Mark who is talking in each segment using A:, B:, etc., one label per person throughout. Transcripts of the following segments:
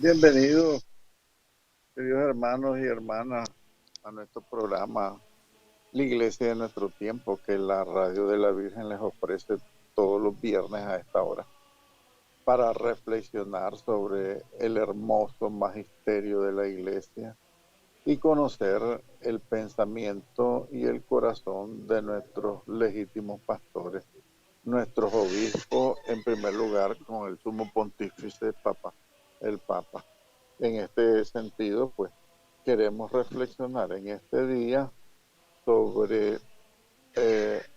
A: Bienvenidos, queridos hermanos y hermanas, a nuestro programa, La Iglesia de Nuestro Tiempo, que la Radio de la Virgen les ofrece todos los viernes a esta hora, para reflexionar sobre el hermoso magisterio de la Iglesia y conocer el pensamiento y el corazón de nuestros legítimos pastores, nuestros obispos, en primer lugar, con el sumo pontífice Papa, el Papa. En este sentido, pues, queremos reflexionar en este día sobre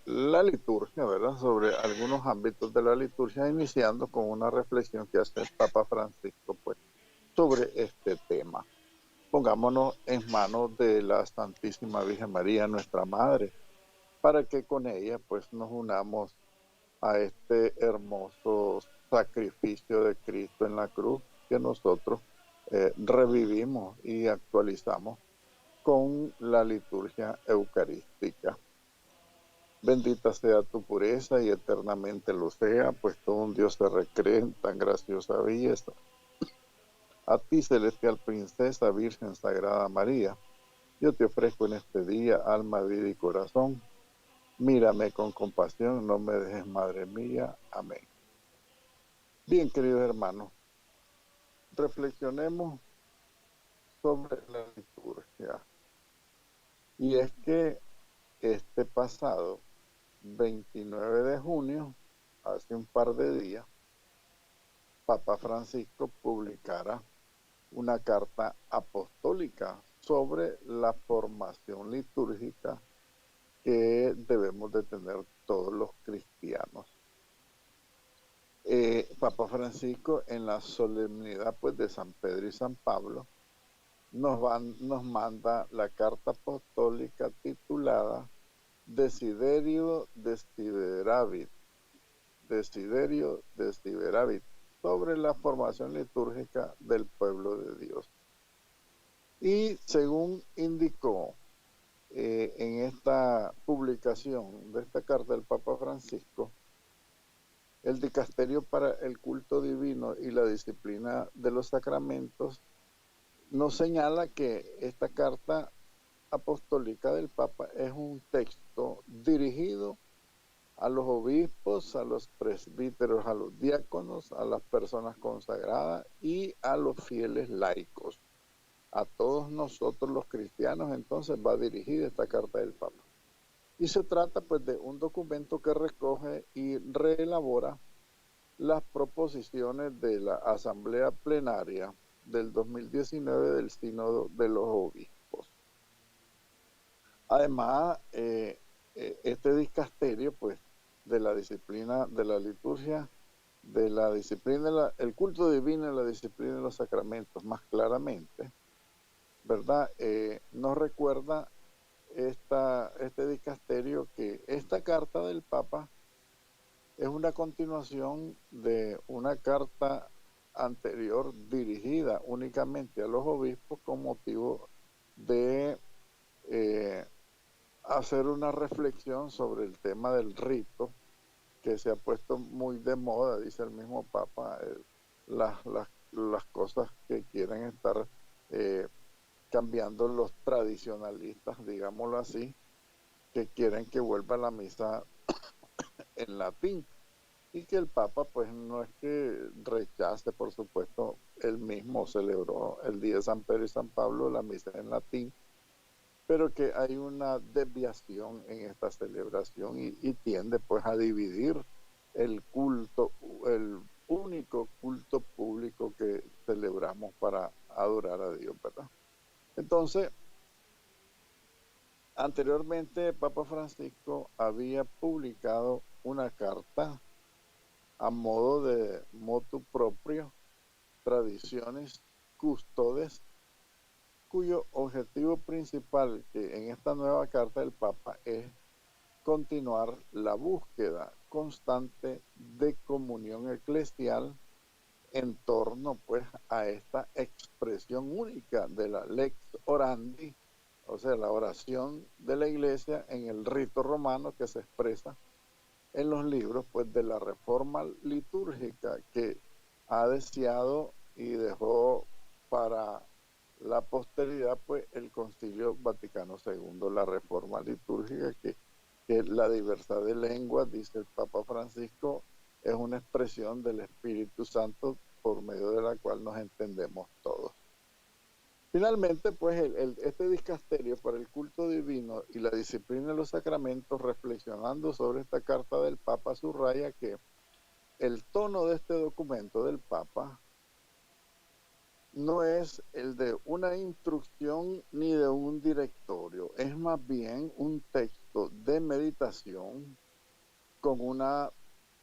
A: la liturgia, ¿verdad? Sobre algunos ámbitos de la liturgia, iniciando con una reflexión que hace el Papa Francisco, pues, sobre este tema. Pongámonos en manos de la Santísima Virgen María, nuestra Madre, para que con ella, pues, nos unamos a este hermoso sacrificio de Cristo en la cruz que nosotros revivimos y actualizamos con la liturgia eucarística. Bendita sea tu pureza y eternamente lo sea, pues todo un Dios se recree en tan graciosa belleza. A ti, celestial princesa, Virgen Sagrada María, yo te ofrezco en este día alma, vida y corazón. Mírame con compasión, no me dejes, Madre mía. Amén. Bien, queridos hermanos, reflexionemos sobre la liturgia. Y es que este pasado 29 de junio, hace un par de días, Papa Francisco publicara una carta apostólica sobre la formación litúrgica que debemos de tener todos los cristianos. Papa Francisco, en la solemnidad, pues, de San Pedro y San Pablo, nos manda la carta apostólica titulada Desiderio Desideravit, Desiderio Desideravit, sobre la formación litúrgica del pueblo de Dios. Y según indicó en esta publicación de esta carta del Papa Francisco, el dicasterio para el culto divino y la disciplina de los sacramentos nos señala que esta carta apostólica del Papa es un texto dirigido a los obispos, a los presbíteros, a los diáconos, a las personas consagradas y a los fieles laicos. A todos nosotros los cristianos entonces va dirigida esta carta del Papa. Y se trata pues de un documento que recoge y reelabora las proposiciones de la Asamblea Plenaria del 2019 del Sínodo de los Obispos. Además, este dicasterio, pues, de la disciplina de la liturgia, de la disciplina, el culto divino y la disciplina de los sacramentos, más claramente, ¿verdad? Nos recuerda este dicasterio que esta carta del Papa es una continuación de una carta anterior dirigida únicamente a los obispos con motivo de eh, hacer una reflexión sobre el tema del rito que se ha puesto muy de moda, dice el mismo Papa, las cosas que quieren estar cambiando los tradicionalistas, digámoslo así, que quieren que vuelva la misa en latín y que el Papa pues no es que rechace, por supuesto, él mismo celebró el día de San Pedro y San Pablo la misa en latín, pero que hay una desviación en esta celebración y tiende pues a dividir el culto, el único culto público que celebramos para adorar a Dios, ¿verdad? Entonces, anteriormente Papa Francisco había publicado una carta a modo de motu propio, tradiciones custodes, cuyo objetivo principal que en esta nueva carta del Papa es continuar la búsqueda constante de comunión eclesial en torno pues a esta expresión única de la lex orandi, o sea, la oración de la iglesia en el rito romano que se expresa en los libros pues de la reforma litúrgica que ha deseado y dejó para la posteridad, pues el Concilio Vaticano II, la reforma litúrgica, que la diversidad de lenguas, dice el Papa Francisco, es una expresión del Espíritu Santo por medio de la cual nos entendemos todos. Finalmente, pues este dicasterio para el culto divino y la disciplina de los sacramentos, reflexionando sobre esta carta del Papa, subraya que el tono de este documento del Papa no es el de una instrucción ni de un directorio, es más bien un texto de meditación con una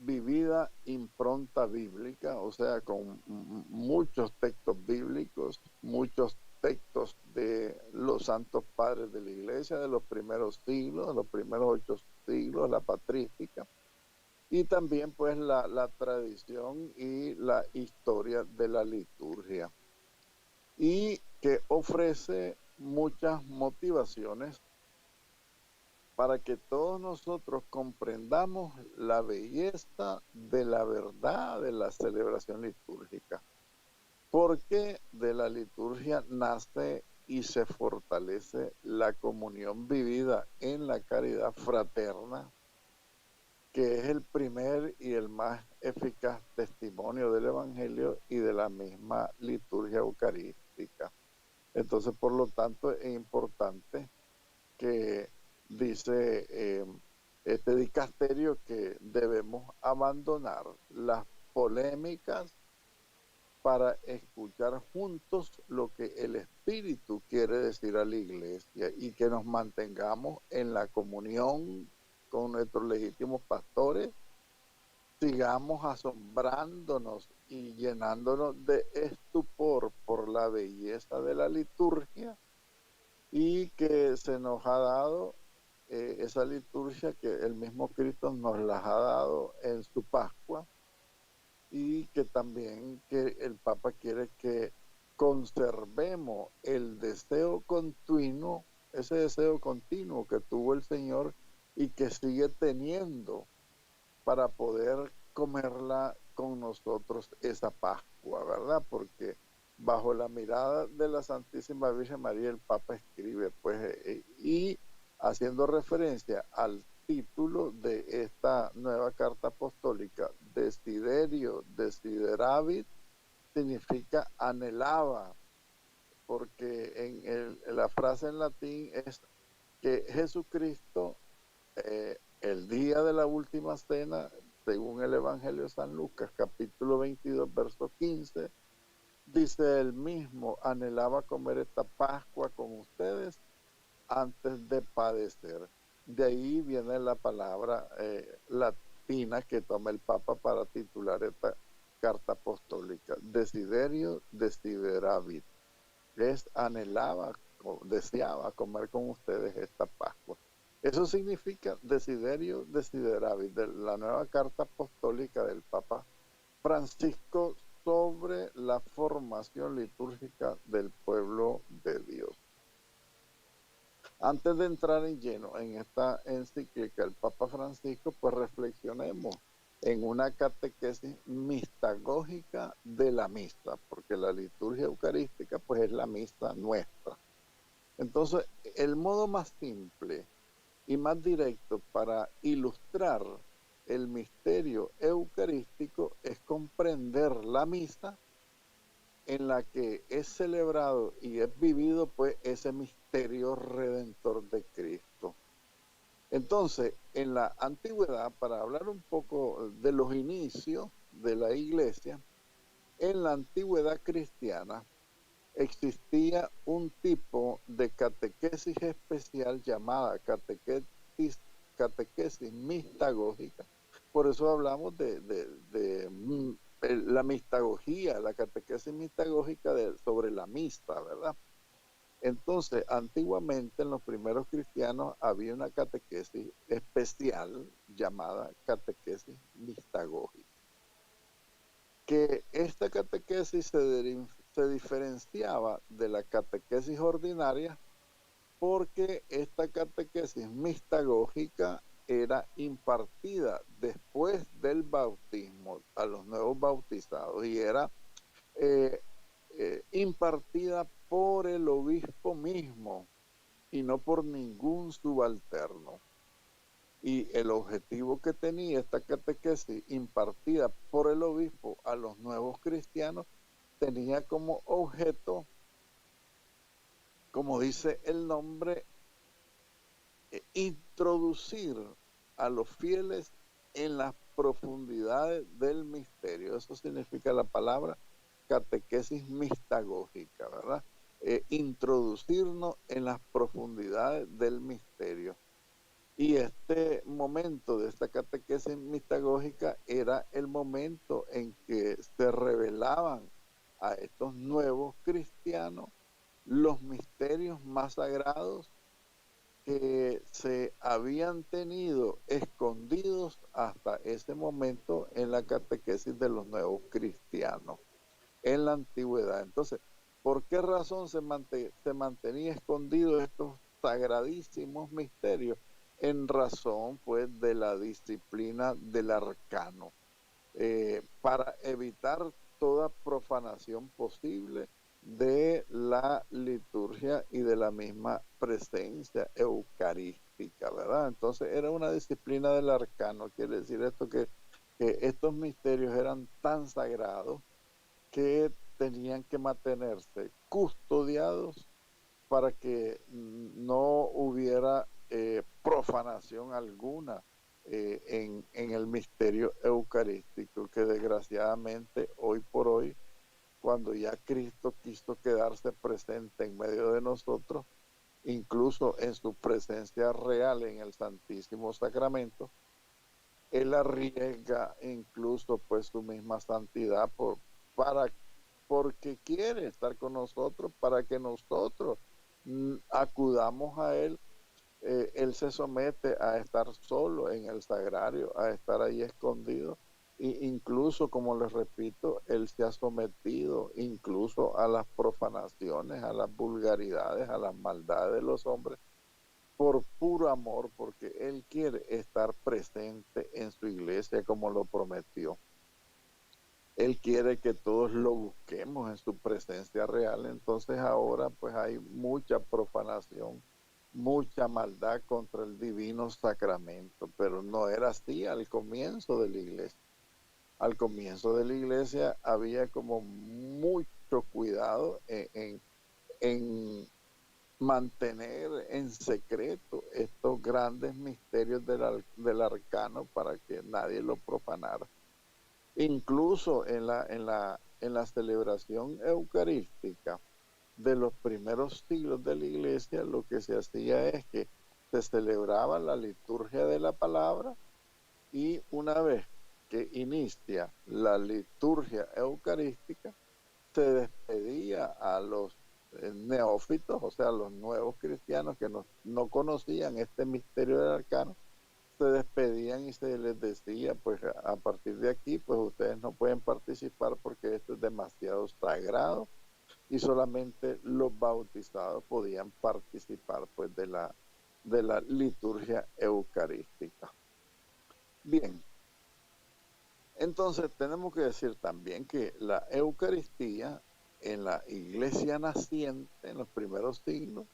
A: vivida impronta bíblica, o sea, con muchos textos bíblicos, muchos textos de los santos padres de la iglesia, de los primeros siglos, de los primeros 8 siglos, la patrística, y también pues la tradición y la historia de la liturgia, y que ofrece muchas motivaciones para que todos nosotros comprendamos la belleza de la verdad de la celebración litúrgica. Porque de la liturgia nace y se fortalece la comunión vivida en la caridad fraterna, que es el primer y el más eficaz testimonio del Evangelio y de la misma liturgia eucarística. Entonces, por lo tanto, es importante que dice este dicasterio que debemos abandonar las polémicas para escuchar juntos lo que el Espíritu quiere decir a la Iglesia y que nos mantengamos en la comunión con nuestros legítimos pastores, sigamos asombrándonos y llenándonos de estupor por la belleza de la liturgia, y que se nos ha dado esa liturgia que el mismo Cristo nos las ha dado en su Pascua, y que también que el Papa quiere que conservemos el deseo continuo, ese deseo continuo que tuvo el Señor y que sigue teniendo para poder comerla con nosotros esa Pascua, ¿verdad? Porque bajo la mirada de la Santísima Virgen María el Papa escribe, pues, y haciendo referencia al título de esta nueva carta apostólica, Desiderio, Desideravit, significa anhelaba, porque la frase en latín es que Jesucristo, el día de la última cena, según el Evangelio de San Lucas, capítulo 22, verso 15, dice él mismo, anhelaba comer esta Pascua con ustedes antes de padecer. De ahí viene la palabra latina que toma el Papa para titular esta carta apostólica, Desiderio Desideravit. Es anhelaba, deseaba comer con ustedes esta Pascua. Eso significa Desiderio Desideravit, de la nueva carta apostólica del Papa Francisco sobre la formación litúrgica del pueblo de Dios. Antes de entrar en lleno en esta encíclica del Papa Francisco, pues reflexionemos en una catequesis mistagógica de la misa, porque la liturgia eucarística pues es la misa nuestra. Entonces, el modo más simple y más directo para ilustrar el misterio eucarístico es comprender la misa en la que es celebrado y es vivido pues ese misterio redentor de Cristo. Entonces, en la antigüedad, para hablar un poco de los inicios de la iglesia, en la antigüedad cristiana existía un tipo de catequesis especial llamada catequesis mistagógica. Por eso hablamos de la mistagogía, la catequesis mistagógica sobre la misa, ¿verdad? Entonces, antiguamente en los primeros cristianos había una catequesis especial llamada catequesis mistagógica. Que esta catequesis se diferenciaba de la catequesis ordinaria porque esta catequesis mistagógica era impartida después del bautismo a los nuevos bautizados y era impartida impartida por el obispo mismo y no por ningún subalterno. Y el objetivo que tenía esta catequesis impartida por el obispo a los nuevos cristianos tenía como objeto, como dice el nombre, introducir a los fieles en las profundidades del misterio. Eso significa la palabra catequesis mistagógica, ¿verdad? Introducirnos en las profundidades del misterio. Y este momento de esta catequesis mistagógica era el momento en que se revelaban a estos nuevos cristianos los misterios más sagrados que se habían tenido escondidos hasta ese momento en la catequesis de los nuevos cristianos en la antigüedad. Entonces, ¿por qué razón se mantenía escondidos estos sagradísimos misterios? En razón, pues, de la disciplina del arcano, para evitar toda profanación posible de la liturgia y de la misma presencia eucarística, ¿verdad? Entonces era una disciplina del arcano, quiere decir esto que estos misterios eran tan sagrados que tenían que mantenerse custodiados para que no hubiera profanación alguna en el misterio eucarístico, que desgraciadamente hoy por hoy, cuando ya Cristo quiso quedarse presente en medio de nosotros, incluso en su presencia real en el Santísimo Sacramento, Él arriesga incluso pues su misma santidad porque quiere estar con nosotros, para que nosotros acudamos a Él. Él se somete a estar solo en el sagrario, a estar ahí escondido, e incluso, como les repito, Él se ha sometido incluso a las profanaciones, a las vulgaridades, a las maldades de los hombres, por puro amor, porque Él quiere estar presente en su iglesia como lo prometió. Él quiere que todos lo busquemos en su presencia real. Entonces ahora pues hay mucha profanación, mucha maldad contra el divino sacramento, pero no era así al comienzo de la iglesia. Al comienzo de la iglesia había como mucho cuidado en mantener en secreto estos grandes misterios del arcano para que nadie lo profanara. Incluso en la celebración eucarística de los primeros siglos de la iglesia, lo que se hacía es que se celebraba la liturgia de la palabra, y una vez que inicia la liturgia eucarística, se despedía a los neófitos, o sea, a los nuevos cristianos que no conocían este misterio del arcano. Se despedían y se les decía, pues a partir de aquí, pues ustedes no pueden participar porque esto es demasiado sagrado, y solamente los bautizados podían participar pues de la liturgia eucarística. Bien, entonces tenemos que decir también que la Eucaristía en la iglesia naciente, en los primeros siglos,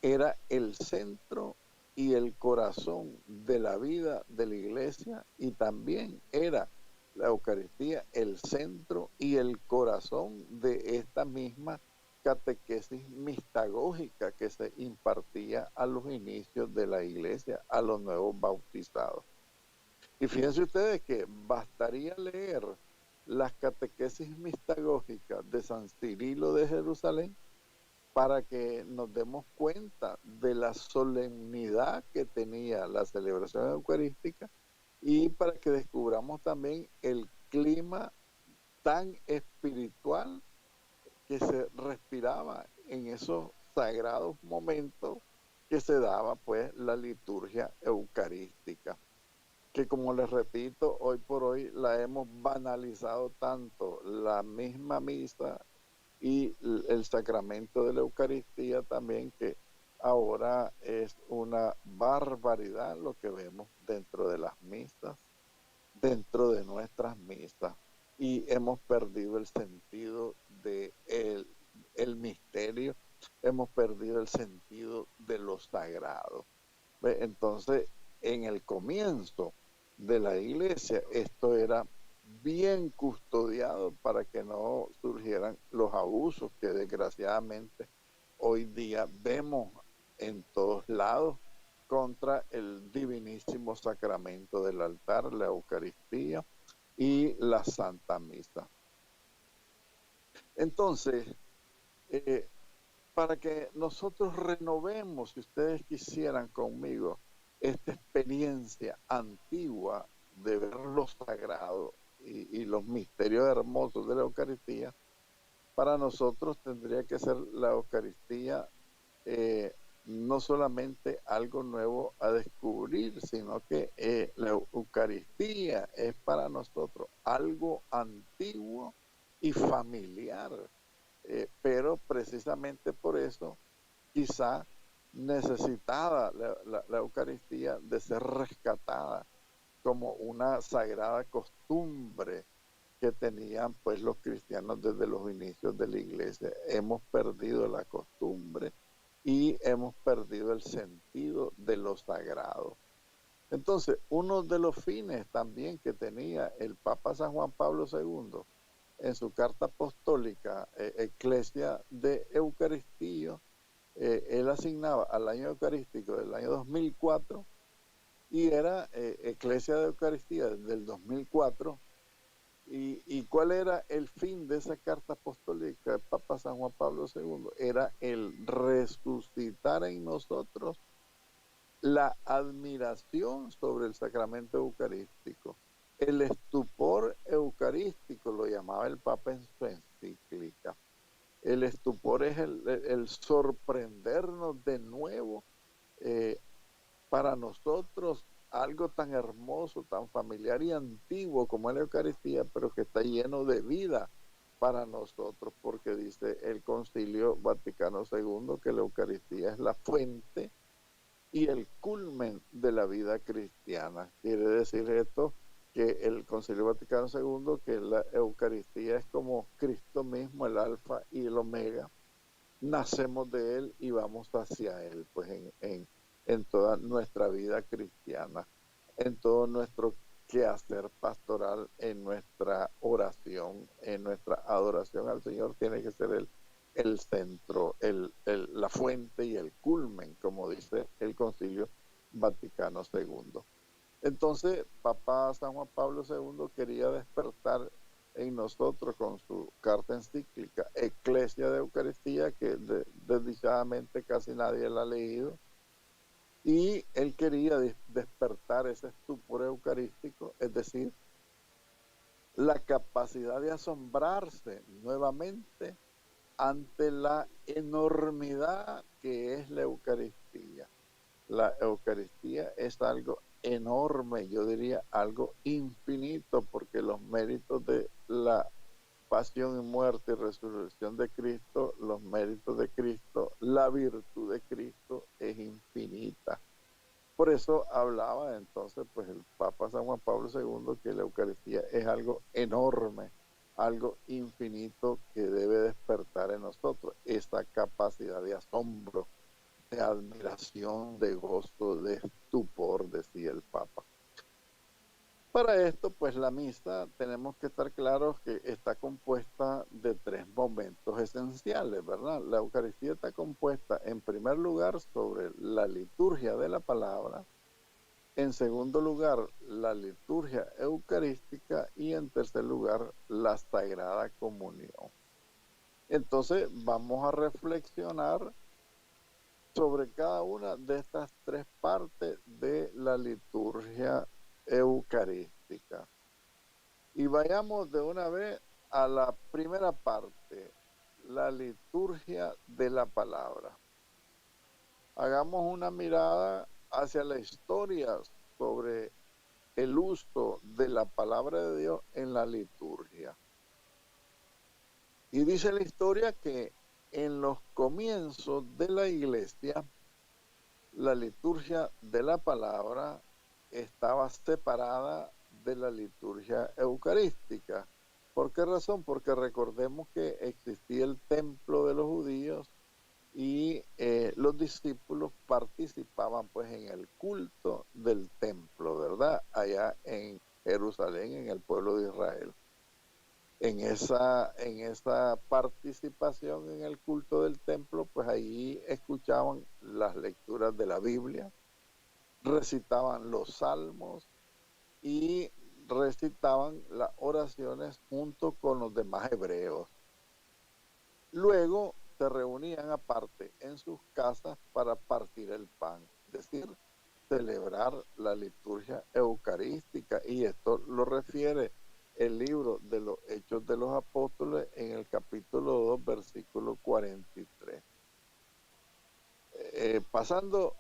A: era el centro y el corazón de la vida de la iglesia, y también era la Eucaristía el centro y el corazón de esta misma catequesis mistagógica que se impartía a los inicios de la iglesia, a los nuevos bautizados. Y fíjense ustedes que bastaría leer las catequesis mistagógicas de San Cirilo de Jerusalén para que nos demos cuenta de la solemnidad que tenía la celebración eucarística, y para que descubramos también el clima tan espiritual que se respiraba en esos sagrados momentos que se daba pues la liturgia eucarística, que, como les repito, hoy por hoy la hemos banalizado tanto, la misma misa y el sacramento de la Eucaristía también, que ahora es una barbaridad lo que vemos dentro de las misas, dentro de nuestras misas, y hemos perdido el sentido el misterio, hemos perdido el sentido de lo sagrado. ¿Ve? Entonces, en el comienzo de la iglesia, esto era bien custodiado para que no surgieran los abusos que desgraciadamente hoy día vemos en todos lados contra el divinísimo sacramento del altar, la Eucaristía y la Santa Misa. Entonces, eh, para que nosotros renovemos, si ustedes quisieran conmigo, esta experiencia antigua de ver lo sagrado y los misterios hermosos de la Eucaristía, para nosotros tendría que ser la Eucaristía eh, no solamente algo nuevo a descubrir, sino que la Eucaristía es para nosotros algo antiguo y familiar. Pero precisamente por eso quizá necesitaba la Eucaristía de ser rescatada como una sagrada costumbre que tenían pues los cristianos desde los inicios de la iglesia. Hemos perdido la costumbre y hemos perdido el sentido de lo sagrado. Entonces, uno de los fines también que tenía el Papa San Juan Pablo II en su carta apostólica, Ecclesia de Eucaristía, él asignaba al año eucarístico del año 2004 y era Ecclesia de Eucaristía del 2004. ¿Y cuál era el fin de esa carta apostólica del Papa San Juan Pablo II? Era el resucitar en nosotros la admiración sobre el sacramento eucarístico, el estupor eucarístico, lo llamaba el Papa en su encíclica. El estupor es el sorprendernos de nuevo para nosotros algo tan hermoso, tan familiar y antiguo como es la Eucaristía, pero que está lleno de vida para nosotros, porque dice el Concilio Vaticano II que la Eucaristía es la fuente y el culmen de la vida cristiana. Quiere decir esto que el Concilio Vaticano II, que la Eucaristía es como Cristo mismo, el alfa y el omega, nacemos de él y vamos hacia él, pues en toda nuestra vida cristiana, en todo nuestro quehacer pastoral, en nuestra oración, en nuestra adoración al Señor, tiene que ser el centro, la fuente y el culmen, como dice el Concilio Vaticano II. Entonces, Papa San Juan Pablo II quería despertar en nosotros con su carta encíclica Ecclesia de Eucaristía, que desdichadamente casi nadie la ha leído, y él quería despertar ese estupor eucarístico, es decir, la capacidad de asombrarse nuevamente ante la enormidad que es la Eucaristía. La Eucaristía es algo enorme, yo diría algo infinito, porque los méritos de la pasión y muerte y resurrección de Cristo, los méritos de Cristo, la virtud de Cristo es infinita. Por eso hablaba entonces pues el Papa San Juan Pablo II que la Eucaristía es algo enorme, algo infinito que debe despertar en nosotros esa capacidad de asombro, de admiración, de gozo, de estupor, decía el Papa. Para esto, pues la misa tenemos que estar claros que está compuesta de tres momentos esenciales, ¿verdad? La Eucaristía está compuesta en primer lugar sobre la liturgia de la palabra, en segundo lugar la liturgia eucarística y en tercer lugar la Sagrada Comunión. Entonces vamos a reflexionar sobre cada una de estas tres partes de la liturgia eucarística. Y vayamos de una vez a la primera parte, la liturgia de la palabra. Hagamos una mirada hacia la historia sobre el uso de la palabra de Dios en la liturgia. Y dice la historia que en los comienzos de la iglesia, la liturgia de la palabra estaba separada de la liturgia eucarística. ¿Por qué razón? Porque recordemos que existía el templo de los judíos y los discípulos participaban pues en el culto del templo, ¿verdad? Allá en Jerusalén, en el pueblo de Israel. En esa participación en el culto del templo, pues ahí escuchaban las lecturas de la Biblia, recitaban los salmos y recitaban las oraciones junto con los demás hebreos. Luego se reunían aparte en sus casas para partir el pan, es decir, celebrar la liturgia eucarística, y esto lo refiere el libro de los Hechos de los Apóstoles en el capítulo 2, versículo 43. Pasando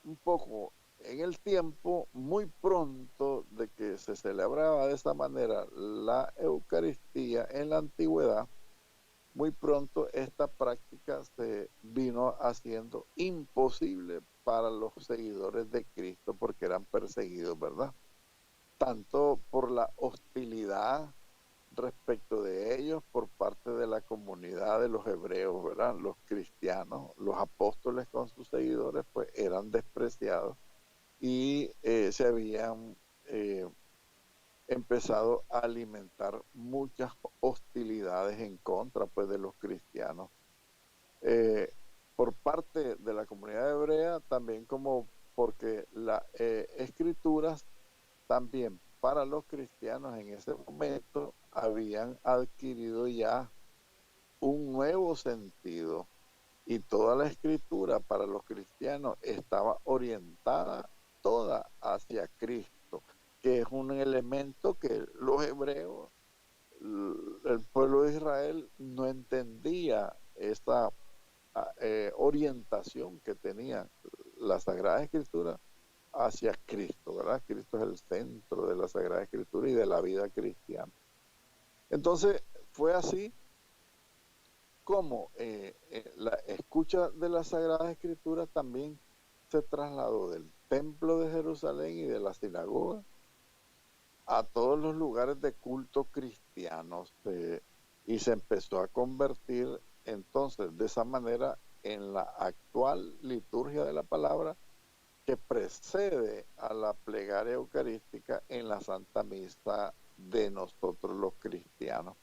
A: un poco en el tiempo, muy pronto de que se celebraba de esta manera la Eucaristía en la antigüedad, muy pronto esta práctica se vino haciendo imposible para los seguidores de Cristo porque eran perseguidos, ¿verdad? Tanto por la hostilidad respecto de ellos por parte de la comunidad de los hebreos, ¿verdad? Los cristianos, los apóstoles con sus seguidores, pues eran despreciados y se habían empezado a alimentar muchas hostilidades en contra pues de los cristianos por parte de la comunidad hebrea, también como porque las escrituras también para los cristianos en ese momento habían adquirido ya un nuevo sentido, y toda la escritura para los cristianos estaba orientada toda hacia Cristo, que es un elemento que los hebreos, el pueblo de Israel, no entendía esa orientación que tenía la Sagrada Escritura hacia Cristo, ¿verdad? Cristo es el centro de la Sagrada Escritura y de la vida cristiana. Entonces, fue así como la escucha de la Sagrada Escritura también se trasladó del templo de Jerusalén y de la sinagoga a todos los lugares de culto cristianos, y se empezó a convertir entonces de esa manera en la actual liturgia de la palabra que precede a la plegaria eucarística en la Santa Misa de nosotros los cristianos,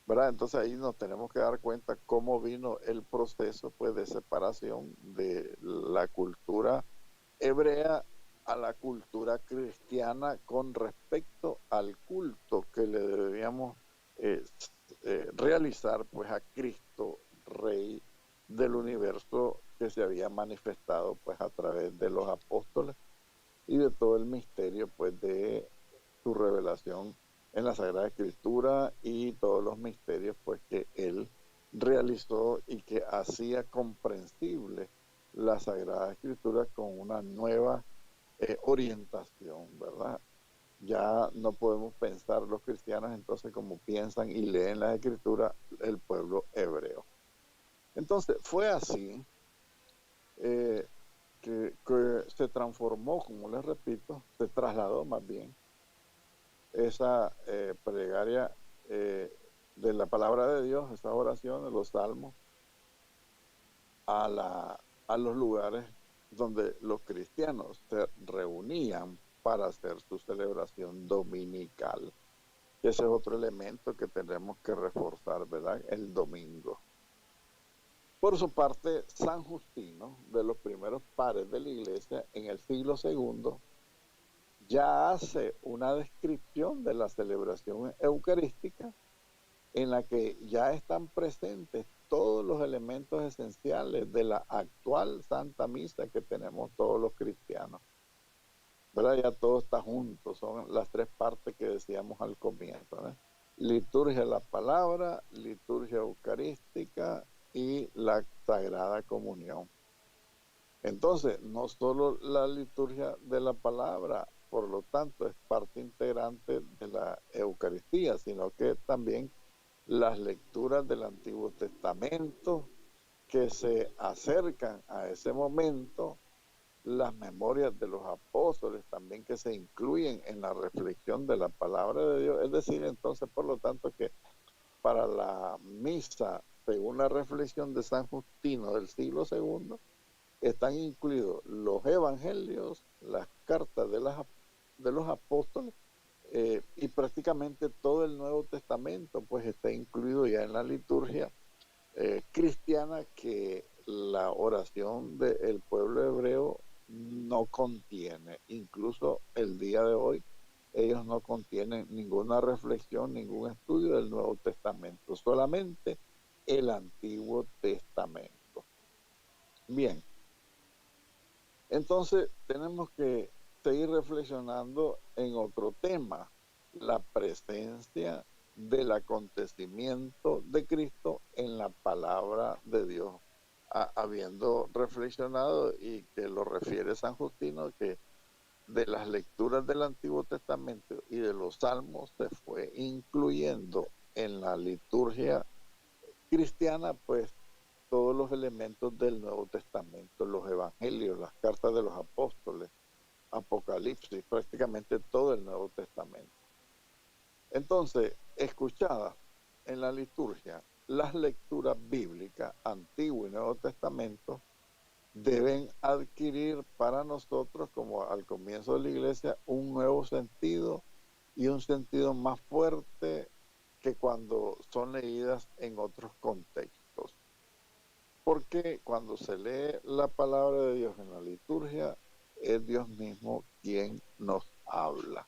A: ¿verdad? Entonces ahí nos tenemos que dar cuenta cómo vino el proceso pues de separación de la cultura hebrea a la cultura cristiana con respecto al culto que le debíamos realizar pues a Cristo, Rey del universo, que se había manifestado pues a través de los apóstoles y de todo el misterio pues de su revelación en la Sagrada Escritura y todos los misterios pues que él realizó y que hacía comprensible la Sagrada Escritura con una nueva orientación, ¿verdad? Ya no podemos pensar los cristianos entonces como piensan y leen las Escrituras el pueblo hebreo. Entonces fue así que se transformó, como les repito, se trasladó más bien esa plegaria de la palabra de Dios, esa oración de los salmos, a los lugares donde los cristianos se reunían para hacer su celebración dominical. Ese es otro elemento que tenemos que reforzar, ¿verdad? El domingo. Por su parte, San Justino, de los primeros padres de la Iglesia en el siglo II, ya hace una descripción de la celebración eucarística en la que ya están presentes todos los elementos esenciales de la actual Santa Misa que tenemos todos los cristianos, ¿verdad? Ya todo está junto, son las tres partes que decíamos al comienzo, ¿verdad? Liturgia de la palabra, liturgia eucarística y la Sagrada Comunión. Entonces, no solo la liturgia de la palabra, por lo tanto, es parte integrante de la Eucaristía, sino que también las lecturas del Antiguo Testamento que se acercan a ese momento las memorias de los apóstoles también que se incluyen en la reflexión de la palabra de Dios. Es decir, entonces, por lo tanto, que para la misa, según la reflexión de San Justino del siglo II, están incluidos los evangelios, las cartas de los apóstoles, y prácticamente todo el Nuevo Testamento pues está incluido ya en la liturgia cristiana, que la oración del pueblo hebreo no contiene. Incluso el día de hoy ellos no contienen ninguna reflexión, ningún estudio del Nuevo Testamento, solamente el Antiguo Testamento. Bien, entonces tenemos que seguir reflexionando en otro tema: la presencia del acontecimiento de Cristo en la palabra de Dios. Habiendo reflexionado, y que lo refiere San Justino, que de las lecturas del Antiguo Testamento y de los Salmos se fue incluyendo en la liturgia cristiana pues todos los elementos del Nuevo Testamento, los evangelios, las cartas de los apóstoles, Apocalipsis, prácticamente todo el Nuevo Testamento. Entonces, escuchadas en la liturgia, las lecturas bíblicas, Antiguo y Nuevo Testamento, deben adquirir para nosotros, como al comienzo de la Iglesia, un nuevo sentido, y un sentido más fuerte que cuando son leídas en otros contextos. Porque cuando se lee la palabra de Dios en la liturgia, es Dios mismo quien nos habla.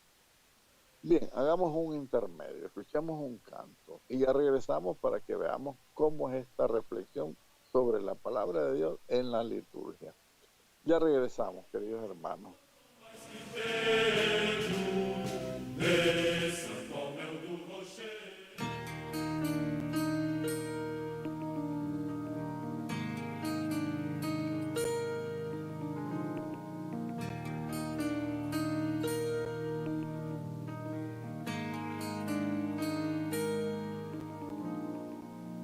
A: Bien, hagamos un intermedio, escuchamos un canto y ya regresamos para que veamos cómo es esta reflexión sobre la palabra de Dios en la liturgia. Ya regresamos, queridos hermanos.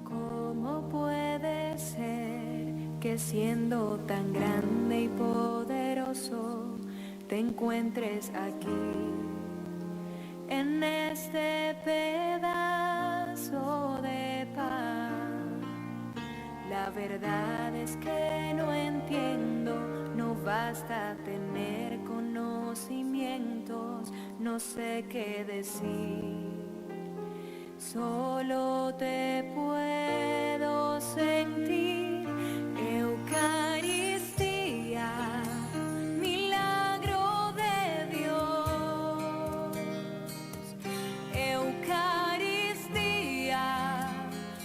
B: ¿Cómo puede ser que siendo tan grande y poderoso te encuentres aquí, en este pedazo de pan? La verdad es que no entiendo, no basta tener conocimientos, no sé qué decir. Solo te puedo sentir, Eucaristía, milagro de Dios. Eucaristía,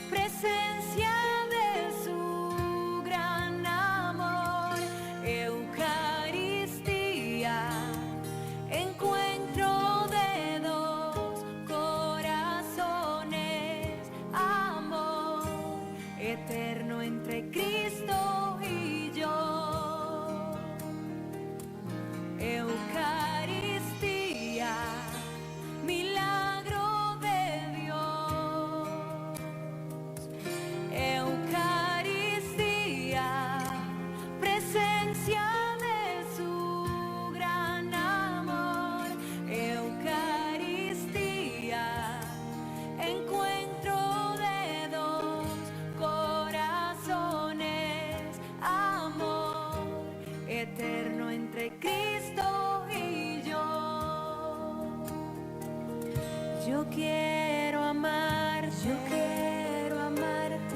B: presencia de su gran amor. Eucaristía, encuentro de dos corazones, amor eterno entre Cristo y yo. Eucaristía, milagro de Dios. Eucaristía, presencia de su gran amor. Eucaristía, encuentro de dos corazones, amor eterno entre Cristo y yo. Yo quiero amarte,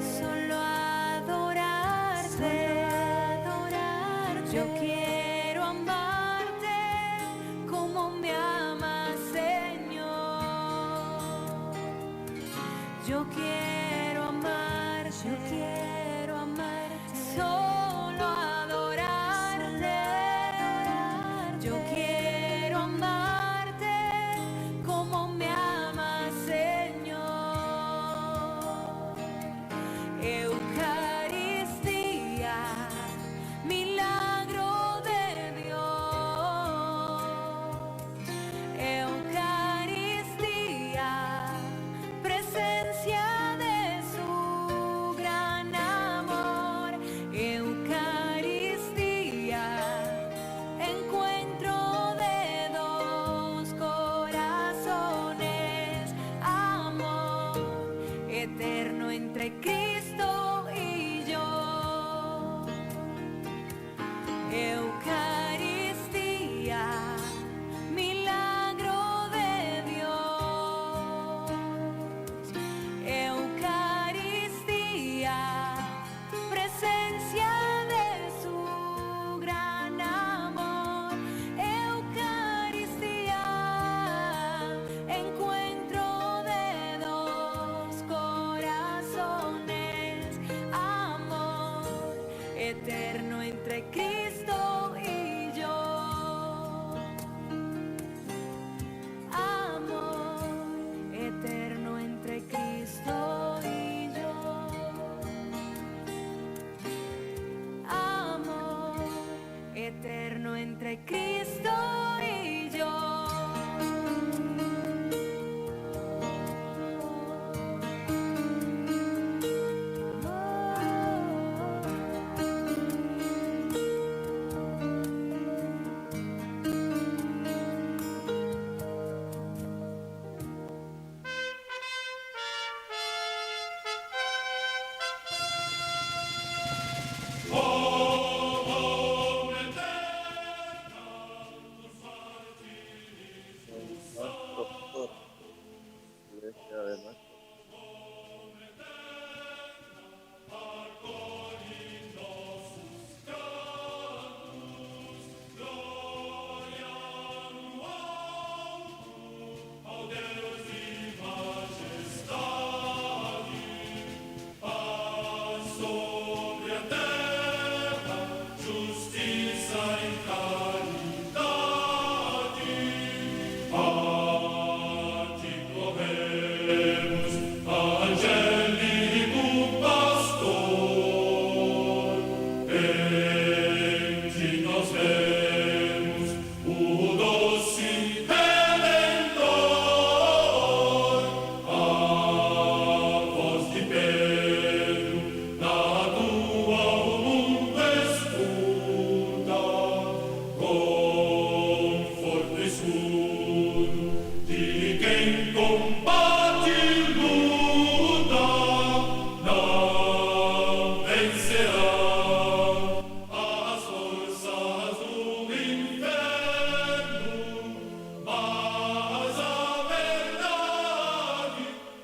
B: solo adorarte, Yo quiero amarte como me amas, Señor. Yo quiero amarte, solo adorarte. Yo quiero amarte como me amas, Señor. Eucaristía, milagro de Dios. Eucaristía, presencia de estoy yo.
A: Nuestro pastor, iglesia de nuestro.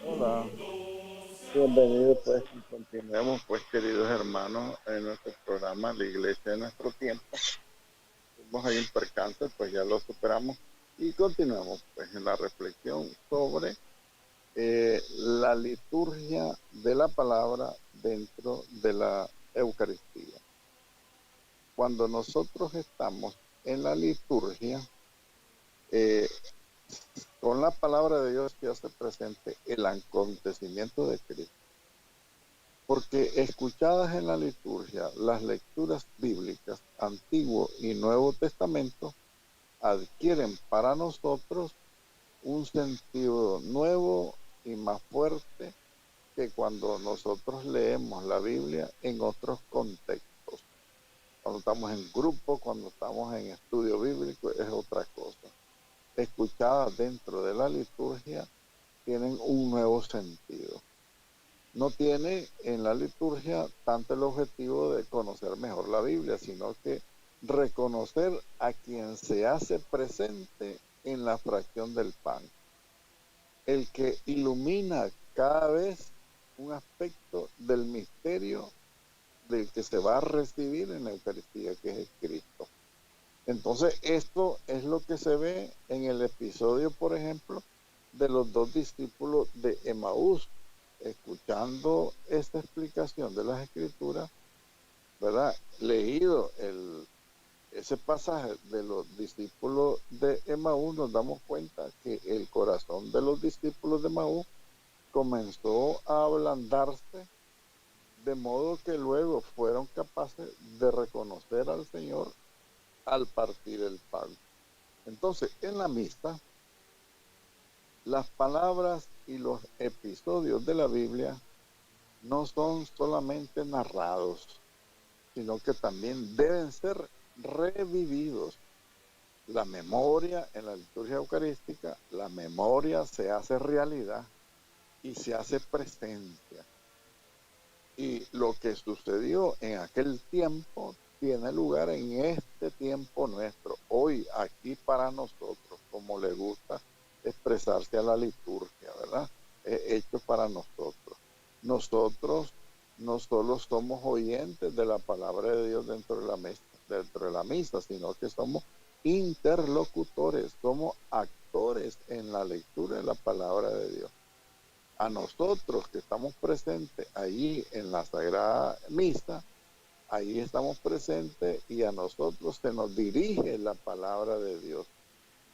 A: Hola, bienvenidos pues y continuemos pues queridos hermanos en nuestro programa La Iglesia de Nuestro Tiempo. Tuvimos ahí un percance, pues ya lo superamos y continuamos pues en la reflexión sobre la liturgia de la palabra dentro de la Eucaristía. Cuando nosotros estamos en la liturgia, eh, con la palabra de Dios que hace presente el acontecimiento de Cristo. Porque escuchadas en la liturgia las lecturas bíblicas, Antiguo y Nuevo Testamento, adquieren para nosotros un sentido nuevo y más fuerte que cuando nosotros leemos la Biblia en otros contextos. Cuando estamos en grupo, cuando estamos en estudio bíblico, es otra cosa. Escuchadas dentro de la liturgia tienen un nuevo sentido. No tiene en la liturgia tanto el objetivo de conocer mejor la Biblia, sino que reconocer a quien se hace presente en la fracción del pan, el que ilumina cada vez un aspecto del misterio del que se va a recibir en la Eucaristía, que es Cristo. Entonces, esto es lo que se ve en el episodio, por ejemplo, de los dos discípulos de Emaús, escuchando esta explicación de las Escrituras, ¿verdad? Leído ese pasaje de los discípulos de Emaús, nos damos cuenta que el corazón de los discípulos de Emaús comenzó a ablandarse, de modo que luego fueron capaces de reconocer al Señor al partir el pan. Entonces, en la misa, las palabras y los episodios de la Biblia no son solamente narrados, sino que también deben ser revividos. La memoria en la liturgia eucarística, la memoria se hace realidad y se hace presencia. Y lo que sucedió en aquel tiempo tiene lugar en este tiempo nuestro, hoy, aquí para nosotros, como le gusta expresarse a la liturgia, ¿verdad? Hecho para nosotros. Nosotros no solo somos oyentes de la palabra de Dios dentro de la misa, sino que somos interlocutores, somos actores en la lectura de la palabra de Dios. A nosotros que estamos presentes allí en la Sagrada Misa, ahí estamos presentes y a nosotros se nos dirige la palabra de Dios.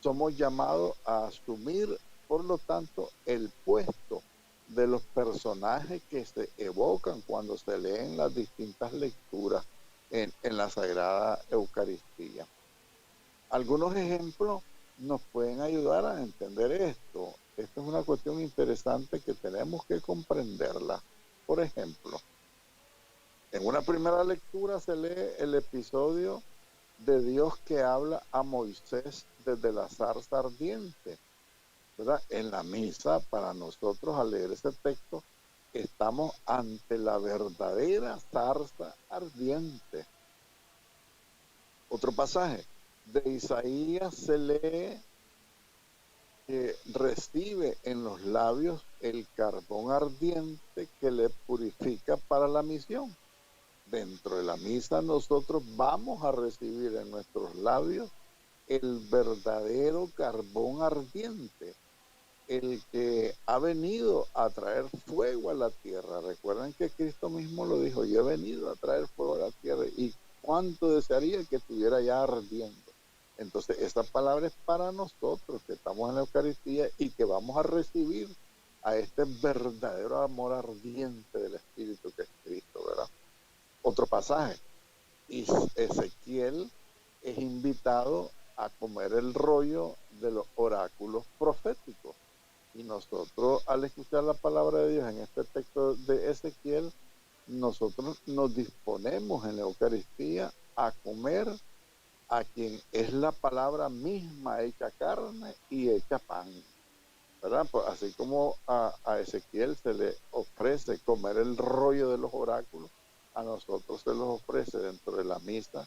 A: Somos llamados a asumir, por lo tanto, el puesto de los personajes que se evocan cuando se leen las distintas lecturas en la Sagrada Eucaristía. Algunos ejemplos nos pueden ayudar a entender esto. Esta es una cuestión interesante que tenemos que comprenderla. Por ejemplo, en una primera lectura se lee el episodio de Dios que habla a Moisés desde la zarza ardiente, ¿verdad? En la misa, para nosotros al leer ese texto, estamos ante la verdadera zarza ardiente. Otro pasaje de Isaías se lee que recibe en los labios el carbón ardiente que le purifica para la misión. Dentro de la misa nosotros vamos a recibir en nuestros labios el verdadero carbón ardiente, el que ha venido a traer fuego a la tierra. Recuerden que Cristo mismo lo dijo, yo he venido a traer fuego a la tierra y cuánto desearía que estuviera ya ardiendo. Entonces esa palabra es para nosotros que estamos en la Eucaristía y que vamos a recibir a este verdadero amor ardiente del Espíritu que es Cristo, ¿verdad? Otro pasaje, y Ezequiel es invitado a comer el rollo de los oráculos proféticos. Y nosotros, al escuchar la palabra de Dios en este texto de Ezequiel, nosotros nos disponemos en la Eucaristía a comer a quien es la palabra misma hecha carne y hecha pan, ¿verdad? Pues así como a Ezequiel se le ofrece comer el rollo de los oráculos, a nosotros se nos ofrece dentro de la misa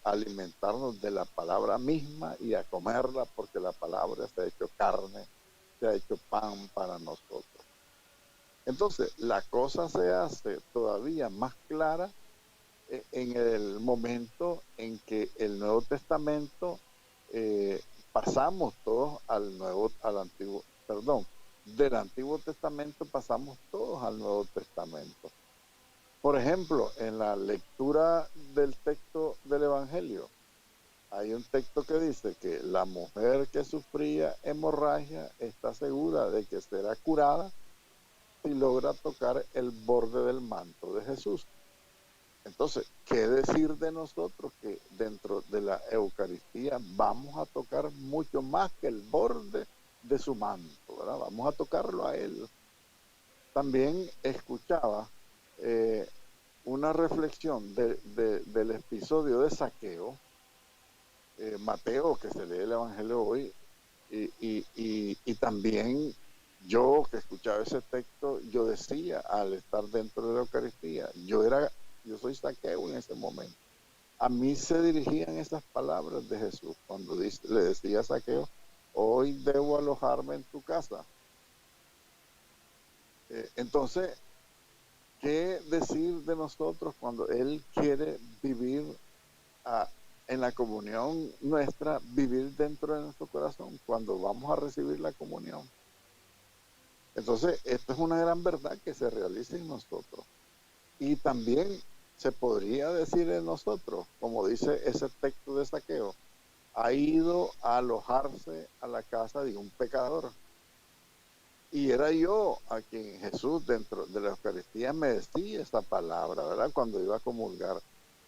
A: alimentarnos de la palabra misma y a comerla porque la palabra se ha hecho carne, se ha hecho pan para nosotros. Entonces, la cosa se hace todavía más clara en el momento en que el Nuevo Testamento pasamos todos al Antiguo, perdón, del Antiguo Testamento pasamos todos al Nuevo Testamento. Por ejemplo, en la lectura del texto del Evangelio, hay un texto que dice que la mujer que sufría hemorragia está segura de que será curada si logra tocar el borde del manto de Jesús. Entonces, ¿qué decir de nosotros que dentro de la Eucaristía vamos a tocar mucho más que el borde de su manto, ¿verdad? Vamos a tocarlo a Él. También escuchaba una reflexión del episodio de Zaqueo, Mateo, que se lee el Evangelio hoy, y también yo que escuchaba ese texto, yo decía al estar dentro de la Eucaristía, yo soy Zaqueo en ese momento. A mí se dirigían esas palabras de Jesús cuando le decía a Zaqueo, hoy debo alojarme en tu casa. Entonces, ¿qué decir de nosotros cuando Él quiere vivir en la comunión nuestra, vivir dentro de nuestro corazón cuando vamos a recibir la comunión? Entonces, esto es una gran verdad que se realiza en nosotros. Y también se podría decir en nosotros, como dice ese texto de Zaqueo, ha ido a alojarse a la casa de un pecador. Y era yo a quien Jesús dentro de la Eucaristía me decía esa palabra, ¿verdad? Cuando iba a comulgar.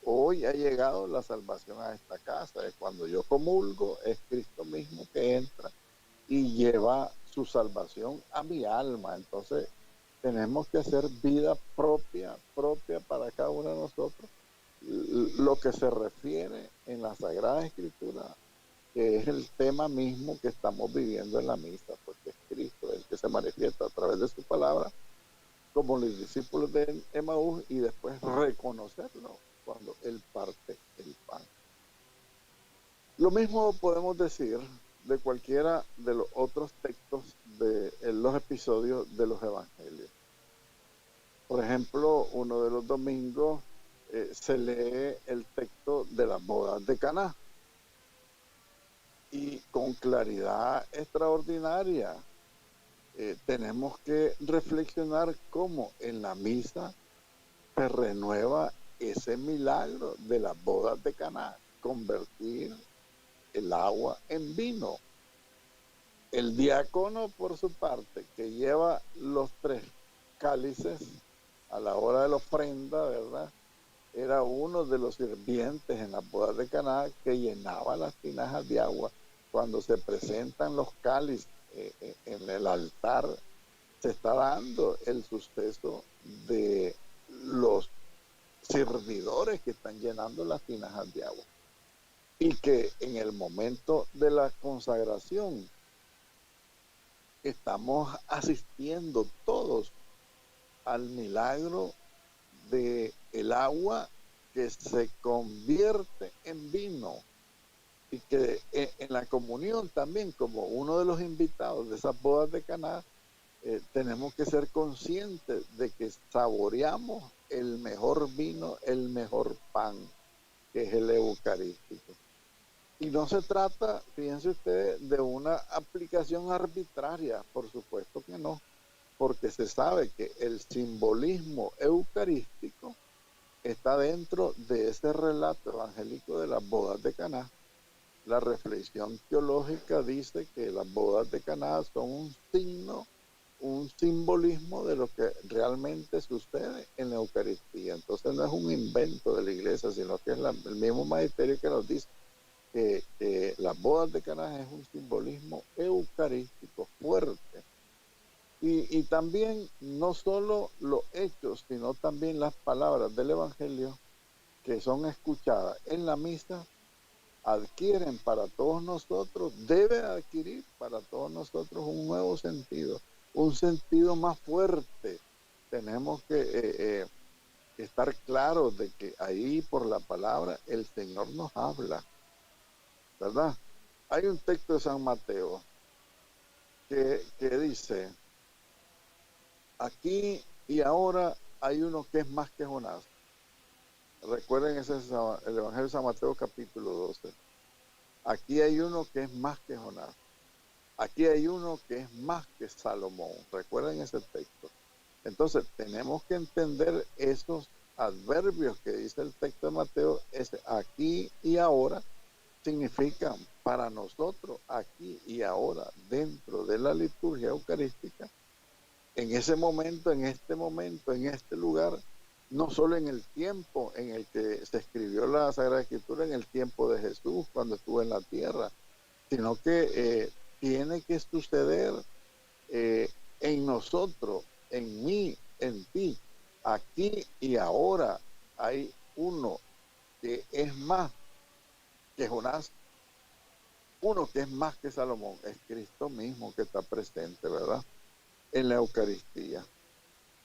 A: Hoy ha llegado la salvación a esta casa. Es cuando yo comulgo, es Cristo mismo que entra y lleva su salvación a mi alma. Entonces, tenemos que hacer vida propia para cada uno de nosotros. Lo que se refiere en la Sagrada Escritura, que es el tema mismo que estamos viviendo en la misa, porque es Cristo el que se manifiesta a través de su palabra, como los discípulos de Emaús, y después reconocerlo cuando Él parte el pan. Lo mismo podemos decir de cualquiera de los otros textos de los episodios de los evangelios. Por ejemplo, uno de los domingos se lee el texto de las bodas de Caná y con claridad extraordinaria tenemos que reflexionar cómo en la misa se renueva ese milagro de las bodas de Caná, convertir el agua en vino. El diácono, por su parte, que lleva los 3 cálices a la hora de la ofrenda, ¿verdad? era uno de los sirvientes en las bodas de Caná que llenaba las tinajas de agua. Cuando se presentan los cálices en el altar, se está dando el suceso de los servidores que están llenando las tinajas de agua. Y que en el momento de la consagración estamos asistiendo todos al milagro de el agua que se convierte en vino, y que en la comunión también, como uno de los invitados de esas bodas de Caná, tenemos que ser conscientes de que saboreamos el mejor vino, el mejor pan, que es el eucarístico. Y no se trata, fíjense ustedes, de una aplicación arbitraria, por supuesto que no, porque se sabe que el simbolismo eucarístico está dentro de ese relato evangélico de las bodas de Caná. La reflexión teológica dice que las bodas de Caná son un signo, un simbolismo de lo que realmente sucede en la Eucaristía. Entonces no es un invento de la iglesia, sino que es el mismo magisterio que nos dice que las bodas de Caná es un simbolismo eucarístico fuerte. Y también no solo los hechos, sino también las palabras del Evangelio que son escuchadas en la misa adquieren para todos nosotros, debe adquirir para todos nosotros un nuevo sentido, un sentido más fuerte. Tenemos que estar claros de que ahí por la palabra el Señor nos habla, ¿verdad? Hay un texto de San Mateo que dice, aquí y ahora hay uno que es más que Jonás. Recuerden, ese es el Evangelio de San Mateo capítulo 12. Aquí hay uno que es más que Jonás. Aquí hay uno que es más que Salomón. Recuerden ese texto. Entonces, tenemos que entender esos adverbios que dice el texto de Mateo. Ese aquí y ahora significan para nosotros aquí y ahora dentro de la liturgia eucarística, en ese momento, en este lugar, no solo en el tiempo en el que se escribió la Sagrada Escritura, en el tiempo de Jesús, cuando estuvo en la tierra, sino que tiene que suceder en nosotros, en mí, en ti, aquí y ahora. Hay uno que es más que Jonás, uno que es más que Salomón, es Cristo mismo que está presente, ¿verdad? En la Eucaristía.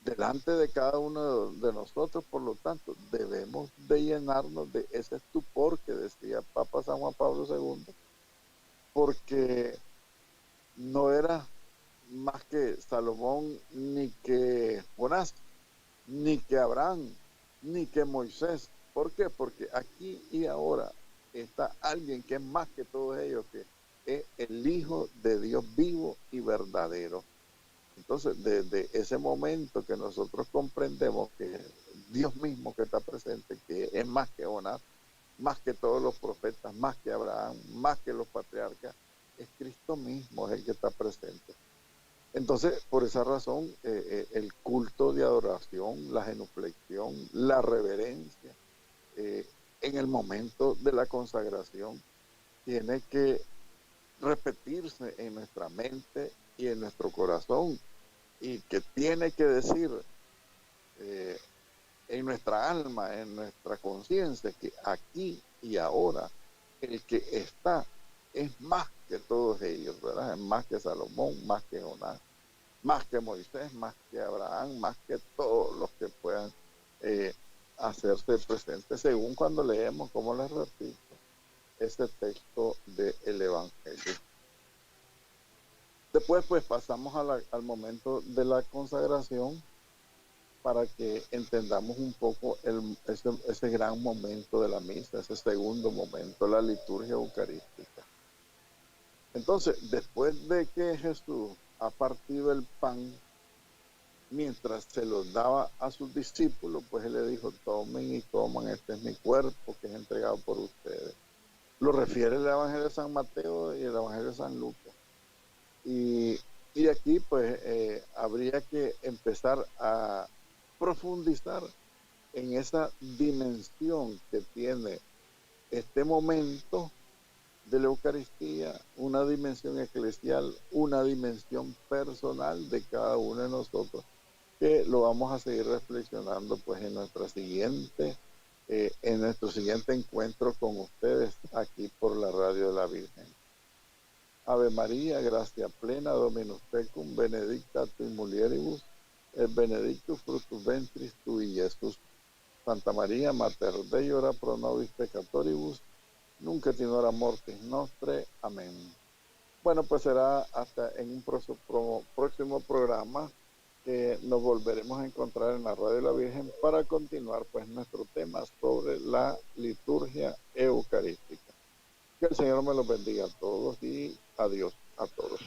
A: Delante de cada uno de nosotros, por lo tanto, debemos de llenarnos de ese estupor que decía Papa San Juan Pablo II, porque no era más que Salomón, ni que Jonás, ni que Abraham, ni que Moisés. ¿Por qué? Porque aquí y ahora está alguien que es más que todos ellos, que es el Hijo de Dios vivo y verdadero. Entonces, desde ese momento que nosotros comprendemos que es Dios mismo que está presente, que es más que Jonás, más que todos los profetas, más que Abraham, más que los patriarcas, es Cristo mismo es el que está presente. Entonces, por esa razón, el culto de adoración, la genuflexión, la reverencia, en el momento de la consagración, tiene que repetirse en nuestra mente y en nuestro corazón, y que tiene que decir en nuestra alma, en nuestra conciencia, que aquí y ahora el que está es más que todos ellos, ¿verdad? Es más que Salomón, más que Jonás, más que Moisés, más que Abraham, más que todos los que puedan hacerse presentes, según cuando leemos, como les repito, ese texto del Evangelio. Después, pues, pasamos al momento de la consagración para que entendamos un poco ese gran momento de la misa, ese segundo momento, la liturgia eucarística. Entonces, después de que Jesús ha partido el pan, mientras se los daba a sus discípulos, pues él le dijo, tomen y coman, este es mi cuerpo que es entregado por ustedes. Lo refiere el Evangelio de San Mateo y el Evangelio de San Lucas. Y aquí pues habría que empezar a profundizar en esa dimensión que tiene este momento de la Eucaristía, una dimensión eclesial, una dimensión personal de cada uno de nosotros, que lo vamos a seguir reflexionando pues en nuestro siguiente encuentro con ustedes aquí por la Radio de la Virgen. Ave María, gracia plena, Dominus tecum, benedicta tu in mulieribus, et benedictus fructus ventris tui, Jesús. Santa María, Mater Dei, ora pro nobis peccatoribus, nunc et in hora mortis nostre. Amén. Bueno, pues será hasta en un próximo programa que nos volveremos a encontrar en la Radio de la Virgen para continuar pues nuestro tema sobre la liturgia eucarística. Que el Señor me los bendiga a todos y adiós a todos.